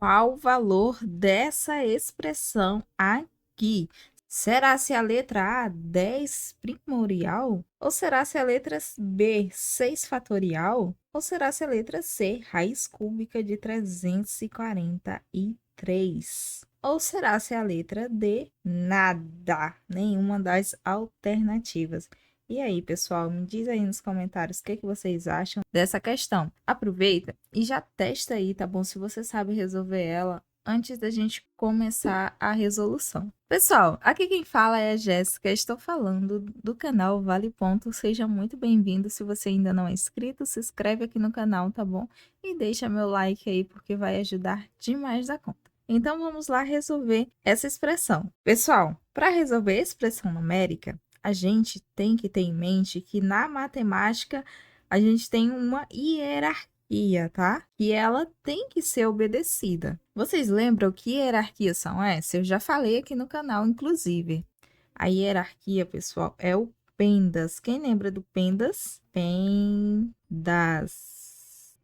qual o valor dessa expressão aqui? Será se a letra A, 10 primorial? Ou será se a letra B, 6 fatorial? Ou será se a letra C, raiz cúbica de 343? Ou será se a letra D, nada? Nenhuma das alternativas. E aí, pessoal, me diz aí nos comentários o que vocês acham dessa questão. Aproveita e já testa aí, tá bom? Se você sabe resolver ela antes da gente começar a resolução. Pessoal, aqui quem fala é a Jéssica, estou falando do canal Vale Ponto. Seja muito bem-vindo. Se você ainda não é inscrito, se inscreve aqui no canal, tá bom? E deixa meu like aí, porque vai ajudar demais da conta. Então, vamos lá resolver essa expressão. Pessoal, para resolver a expressão numérica, a gente tem que ter em mente que na matemática a gente tem uma hierarquia, tá? E ela tem que ser obedecida. Vocês lembram que hierarquias são essas? Eu já falei aqui no canal, inclusive. A hierarquia, pessoal, é o PENDAS. Quem lembra do PENDAS? PENDAS.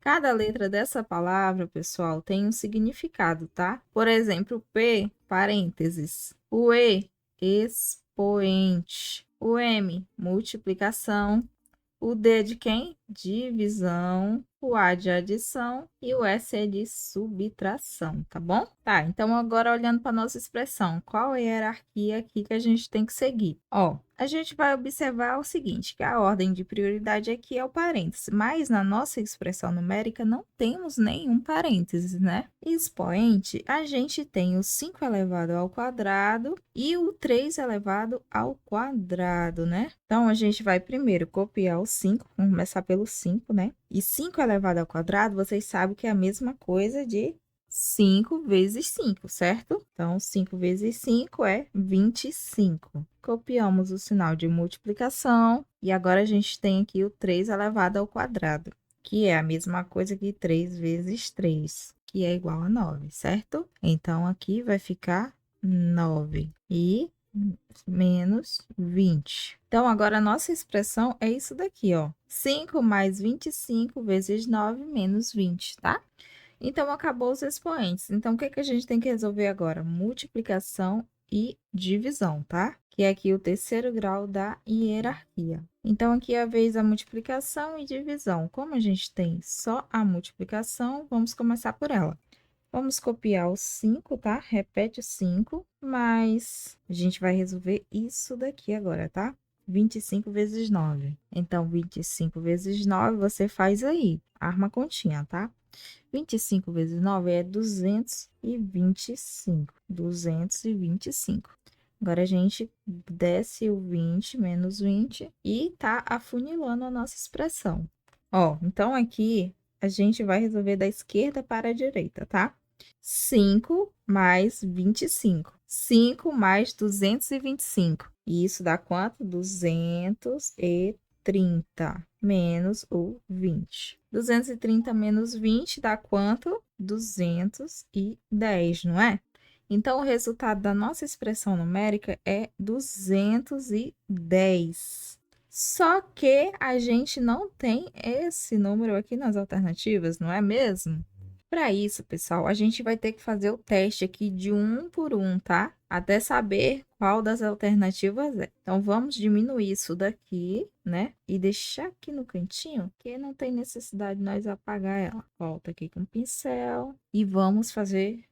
Cada letra dessa palavra, pessoal, tem um significado, tá? Por exemplo, o P, parênteses. O E, expoente. O M, multiplicação. O D é de quem? Divisão. O A de adição e o S é de subtração, tá bom? Tá, então agora olhando para nossa expressão, qual é a hierarquia aqui que a gente tem que seguir? Ó, a gente vai observar o seguinte, que a ordem de prioridade aqui é o parêntese, mas na nossa expressão numérica não temos nenhum parênteses, né? Expoente, a gente tem o 5 elevado ao quadrado e o 3 elevado ao quadrado, né? Então, a gente vai primeiro copiar o 5, vamos começar pelo 5, né? E 5 elevado ao quadrado, vocês sabem que é a mesma coisa de 5 vezes 5, certo? Então, 5 vezes 5 é 25. Copiamos o sinal de multiplicação e agora a gente tem aqui o 3 elevado ao quadrado, que é a mesma coisa que 3 vezes 3, que é igual a 9, certo? Então, aqui vai ficar 9 e menos 20. Então, agora a nossa expressão é isso daqui, ó. 5 mais 25 vezes 9 menos 20, tá? Então, acabou os expoentes. Então, o que que a gente tem que resolver agora? Multiplicação e divisão, tá? Que é aqui o terceiro grau da hierarquia. Então, aqui é a vez da multiplicação e divisão. Como a gente tem só a multiplicação, vamos começar por ela. Vamos copiar o 5, tá? Repete o 5, mas a gente vai resolver isso daqui agora, tá? 25 vezes 9. Então, 25 vezes 9, você faz aí. Arma a continha, tá? 25 vezes 9 é 225. 225. Agora, a gente desce o 20 menos 20 e tá afunilando a nossa expressão. Ó, então aqui a gente vai resolver da esquerda para a direita, tá? 5 mais 25. 5 mais 225. E isso dá quanto? 230 menos o 20. 230 menos 20 dá quanto? 210, não é? Então, o resultado da nossa expressão numérica é 210. Só que a gente não tem esse número aqui nas alternativas, não é mesmo? Para isso, pessoal, a gente vai ter que fazer o teste aqui de um por um, tá? Até saber qual das alternativas é. Então, vamos diminuir isso daqui, né? E deixar aqui no cantinho, que não tem necessidade de nós apagar ela. Volta aqui com o pincel e vamos fazer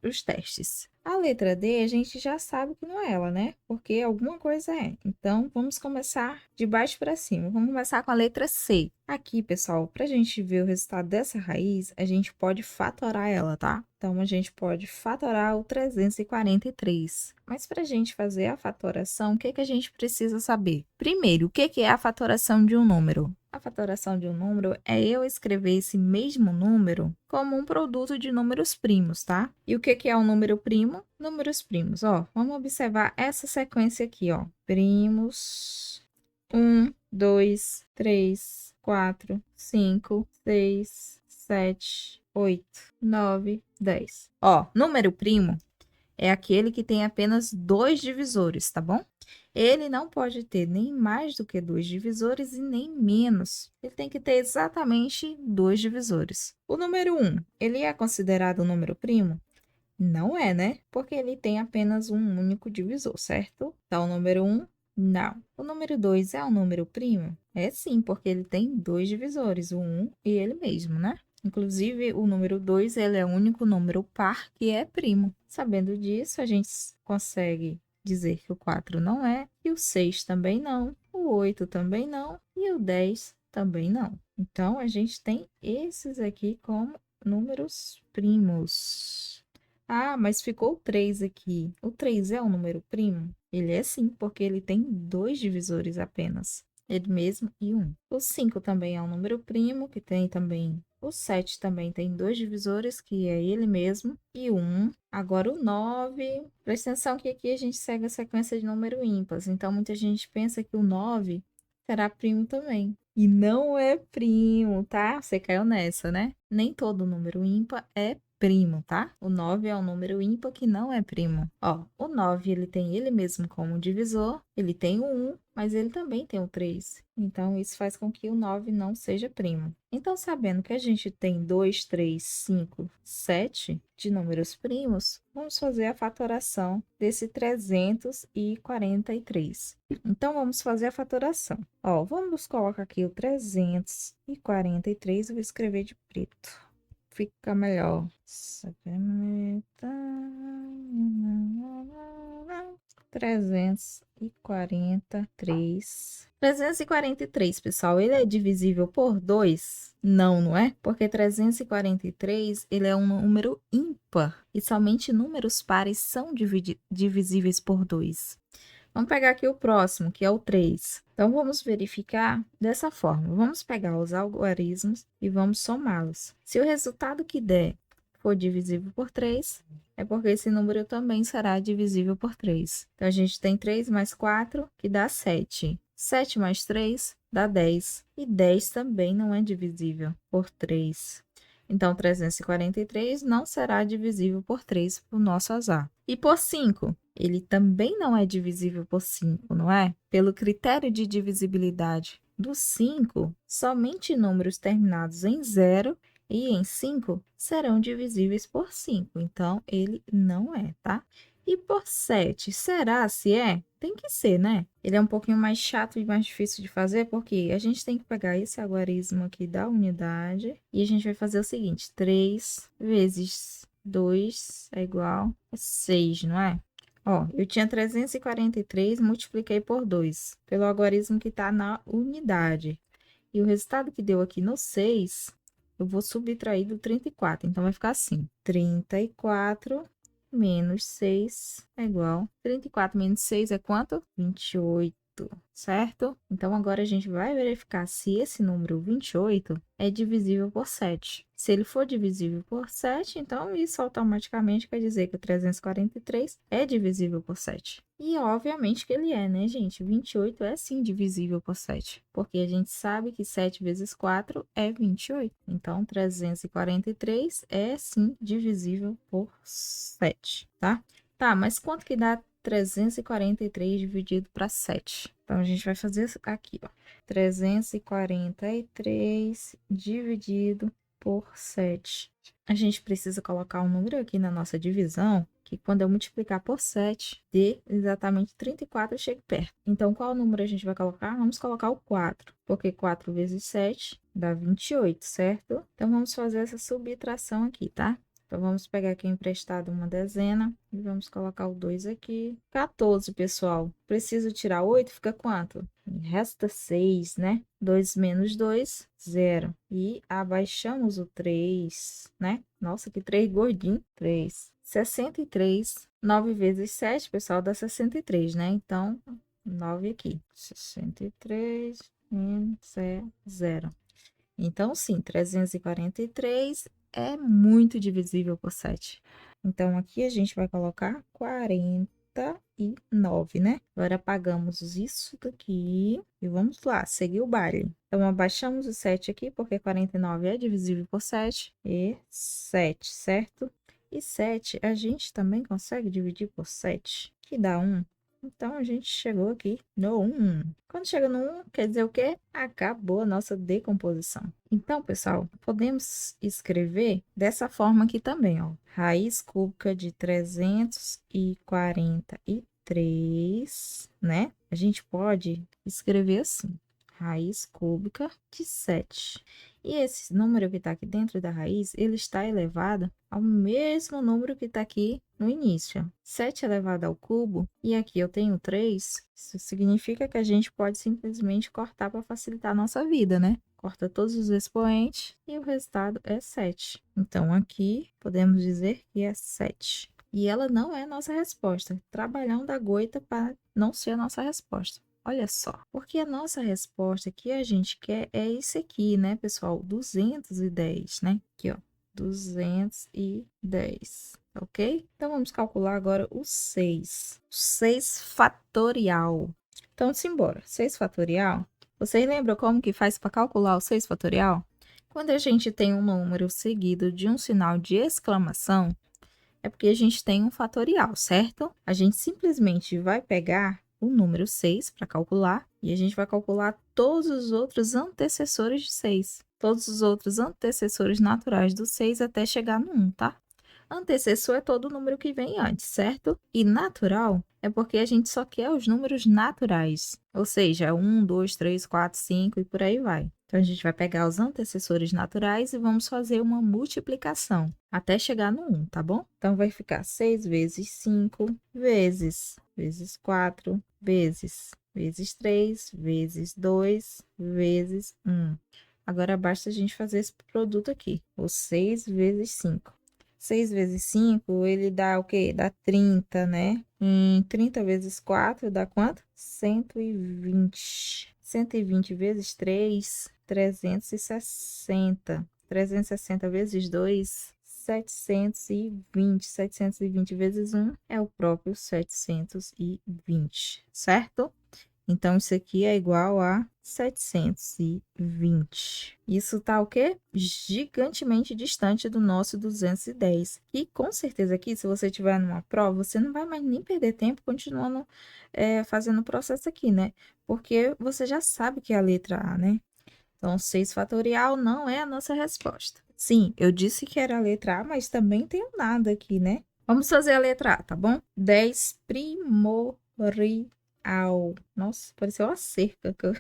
os testes. A letra D, a gente já sabe que não é ela, né? Porque alguma coisa é. Então, vamos começar de baixo para cima. Vamos começar com a letra C. Aqui, pessoal, para a gente ver o resultado dessa raiz, a gente pode fatorar ela, tá? Então, a gente pode fatorar o 343. Mas para a gente fazer a fatoração, o que que a gente precisa saber? Primeiro, o que que é a fatoração de um número? A fatoração de um número é eu escrever esse mesmo número como um produto de números primos, tá? E o que que é um número primo? Números primos, ó. Vamos observar essa sequência aqui, ó. Primos 1, 2, 3, 4, 5, 6, 7, 8, 9, 10. Ó, número primo é aquele que tem apenas dois divisores, tá bom? Ele não pode ter nem mais do que 2 divisores e nem menos. Ele tem que ter exatamente 2 divisores. O número 1, ele é considerado um número primo? Não é, né? Porque ele tem apenas um único divisor, certo? Então, o número 1, não. O número 2 é um número primo? É sim, porque ele tem 2 divisores, o 1 e ele mesmo, né? Inclusive, o número 2, ele é o único número par que é primo. Sabendo disso, a gente consegue dizer que o 4 não é, e o 6 também não, o 8 também não, e o 10 também não. Então, a gente tem esses aqui como números primos. Ah, mas ficou o 3 aqui. O 3 é um número primo? Ele é sim, porque ele tem 2 divisores apenas. Ele mesmo e um. O 5 também é um número primo, que tem também. O 7 também tem 2 divisores, que é ele mesmo, e um. Agora o 9. Presta atenção que aqui a gente segue a sequência de número ímpares. Então, muita gente pensa que o 9 será primo também. E não é primo, tá? Você caiu nessa, né? Nem todo número ímpar é primo, tá? O 9 é um número ímpar que não é primo. Ó, o 9 ele tem ele mesmo como divisor, ele tem o 1, mas ele também tem o 3. Então, isso faz com que o 9 não seja primo. Então, sabendo que a gente tem 2, 3, 5, 7 de números primos, vamos fazer a fatoração desse 343. Então, vamos fazer a fatoração. Ó, vamos colocar aqui o 343, eu vou escrever de preto. Fica melhor. 343. 343, pessoal, ele é divisível por 2? Não, não é? Porque 343, ele é um número ímpar. E somente números pares são divisíveis por 2. Vamos pegar aqui o próximo, que é o 3. Então, vamos verificar dessa forma. Vamos pegar os algarismos e vamos somá-los. Se o resultado que der for divisível por 3, é porque esse número também será divisível por 3. Então, a gente tem 3 mais 4, que dá 7. 7 mais 3 dá 10. E 10 também não é divisível por 3. Então, 343 não será divisível por 3 para o nosso azar. E por 5? Ele também não é divisível por 5, não é? Pelo critério de divisibilidade do 5, somente números terminados em 0 e em 5 serão divisíveis por 5. Então, ele não é, tá? E por 7, será se é? Tem que ser, né? Ele é um pouquinho mais chato e mais difícil de fazer, porque a gente tem que pegar esse algarismo aqui da unidade e a gente vai fazer o seguinte: 3 vezes 2 é igual a 6, não é? Ó, eu tinha 343, multipliquei por 2, pelo algarismo que está na unidade. E o resultado que deu aqui no 6, eu vou subtrair do 34. Então, vai ficar assim: 34 menos 6 é igual. 34 menos 6 é quanto? 28, certo? Então, agora a gente vai verificar se esse número 28 é divisível por 7. Se ele for divisível por 7, então isso automaticamente quer dizer que o 343 é divisível por 7. E obviamente que ele é, né, gente? 28 é sim divisível por 7, porque a gente sabe que 7 vezes 4 é 28. Então, 343 é sim divisível por 7, tá? Tá, mas quanto que dá 343 dividido para 7? Então, a gente vai fazer aqui, ó. 343 dividido por 7. A gente precisa colocar um número aqui na nossa divisão, que quando eu multiplicar por 7, dê exatamente 34, eu chego perto. Então, qual número a gente vai colocar? Vamos colocar o 4, porque 4 vezes 7 dá 28, certo? Então, vamos fazer essa subtração aqui, tá? Então, vamos pegar aqui emprestado uma dezena e vamos colocar o 2 aqui. 14, pessoal. Preciso tirar 8, fica quanto? Resta 6, né? 2 menos 2, 0. E abaixamos o 3, né? Nossa, que 3 gordinho. 3. 63. 9 vezes 7, pessoal, dá 63, né? Então, 9 aqui. 63 menos 0. Então, sim, 343 é muito divisível por 7. Então, aqui a gente vai colocar 49, né? Agora, apagamos isso daqui e vamos lá, seguir o baile. Então, abaixamos o 7 aqui, porque 49 é divisível por 7. E 7, certo? E 7 a gente também consegue dividir por 7, que dá 1. Então, a gente chegou aqui no 1. Quando chega no 1, quer dizer o quê? Acabou a nossa decomposição. Então, pessoal, podemos escrever dessa forma aqui também, ó. Raiz cúbica de 343, né? A gente pode escrever assim. Raiz cúbica de 7. E esse número que está aqui dentro da raiz, ele está elevado ao mesmo número que está aqui no início. 7 elevado ao cubo, e aqui eu tenho 3, isso significa que a gente pode simplesmente cortar para facilitar a nossa vida, né? Corta todos os expoentes e o resultado é 7. Então, aqui podemos dizer que é 7. E ela não é a nossa resposta. Trabalhão da goita para não ser a nossa resposta. Olha só, porque a nossa resposta que a gente quer é esse aqui, né, pessoal? 210, né? Aqui, ó, 210, ok? Então, vamos calcular agora o 6. 6 fatorial. Então, simbora. 6 fatorial. Vocês lembram como que faz para calcular o 6 fatorial? Quando a gente tem um número seguido de um sinal de exclamação, é porque a gente tem um fatorial, certo? A gente simplesmente vai pegar o número 6 para calcular e a gente vai calcular todos os outros antecessores de 6. Todos os outros antecessores naturais do 6 até chegar no 1, tá? Antecessor é todo número que vem antes, certo? E natural é porque a gente só quer os números naturais, ou seja, 1, 2, 3, 4, 5 e por aí vai. Então, a gente vai pegar os antecessores naturais e vamos fazer uma multiplicação até chegar no 1, tá bom? Então, vai ficar 6 vezes 5 vezes 4 vezes 3 vezes 2 vezes 1. Agora, basta a gente fazer esse produto aqui, o 6 vezes 5. 6 vezes 5, ele dá o quê? Dá 30, né? 30 vezes 4 dá quanto? 120. 120 vezes 3, 360. 360 vezes 2, 720. 720 vezes 1 é o próprio 720, certo? Então, isso aqui é igual a 720. Isso tá o quê? Gigantemente distante do nosso 210. E com certeza aqui, se você tiver numa prova, você não vai mais nem perder tempo continuando fazendo o processo aqui, né? Porque você já sabe que é a letra A, né? Então, 6 fatorial não é a nossa resposta. Sim, eu disse que era a letra A, mas também tem um nada aqui, né? Vamos fazer a letra A, tá bom? 10 primorial. Nossa, pareceu uma cerca.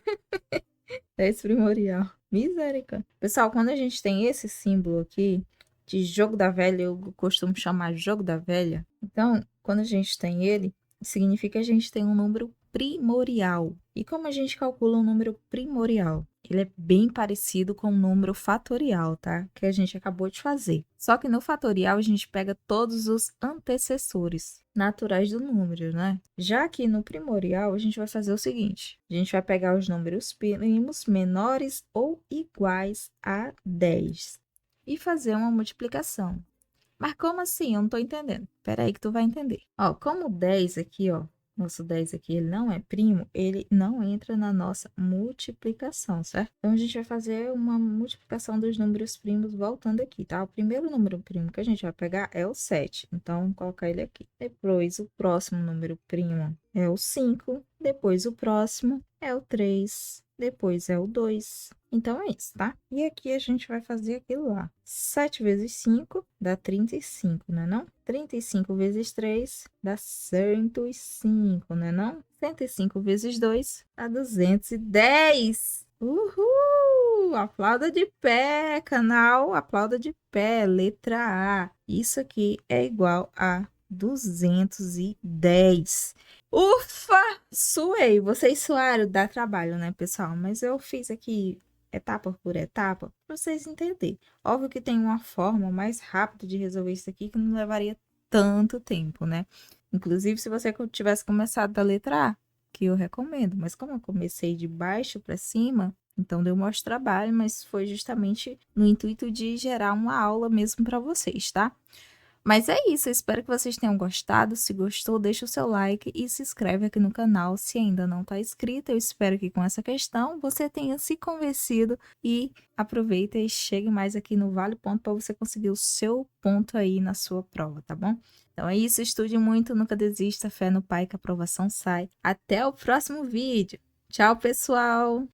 10 primorial. Misericórdia. Pessoal, quando a gente tem esse símbolo aqui, de jogo da velha, eu costumo chamar jogo da velha. Então, quando a gente tem ele, significa que a gente tem um número primorial. E como a gente calcula um número primorial? Ele é bem parecido com o número fatorial, tá? Que a gente acabou de fazer. Só que no fatorial a gente pega todos os antecessores naturais do número, né? Já que no primorial a gente vai fazer o seguinte: a gente vai pegar os números primos menores ou iguais a 10 e fazer uma multiplicação. Mas como assim? Eu não tô entendendo. Espera aí que tu vai entender. Ó, como o 10 aqui, ó, nosso 10 aqui, ele não é primo, ele não entra na nossa multiplicação, certo? Então, a gente vai fazer uma multiplicação dos números primos voltando aqui, tá? O primeiro número primo que a gente vai pegar é o 7. Então, vou colocar ele aqui. Depois, o próximo número primo é o 5. Depois, o próximo é o 3. Depois é o 2. Então, é isso, tá? E aqui a gente vai fazer aquilo lá. 7 vezes 5 dá 35, né não? 35 vezes 3 dá 105, né não? 105 vezes 2 dá 210. Uhul! Aplauda de pé, canal. Aplauda de pé, letra A. Isso aqui é igual a 210. Ufa! Suei. Vocês suaram, dá trabalho, né, pessoal? Mas eu fiz aqui etapa por etapa para vocês entenderem. Óbvio que tem uma forma mais rápida de resolver isso aqui que não levaria tanto tempo, né? Inclusive, se você tivesse começado da letra A, que eu recomendo. Mas como eu comecei de baixo para cima, então deu mais trabalho, mas foi justamente no intuito de gerar uma aula mesmo para vocês, tá? Mas é isso, eu espero que vocês tenham gostado. Se gostou, deixa o seu like e se inscreve aqui no canal se ainda não está inscrito. Eu espero que com essa questão você tenha se convencido e aproveita e chegue mais aqui no Vale Ponto para você conseguir o seu ponto aí na sua prova, tá bom? Então é isso, estude muito, nunca desista, fé no pai que a aprovação sai. Até o próximo vídeo. Tchau, pessoal!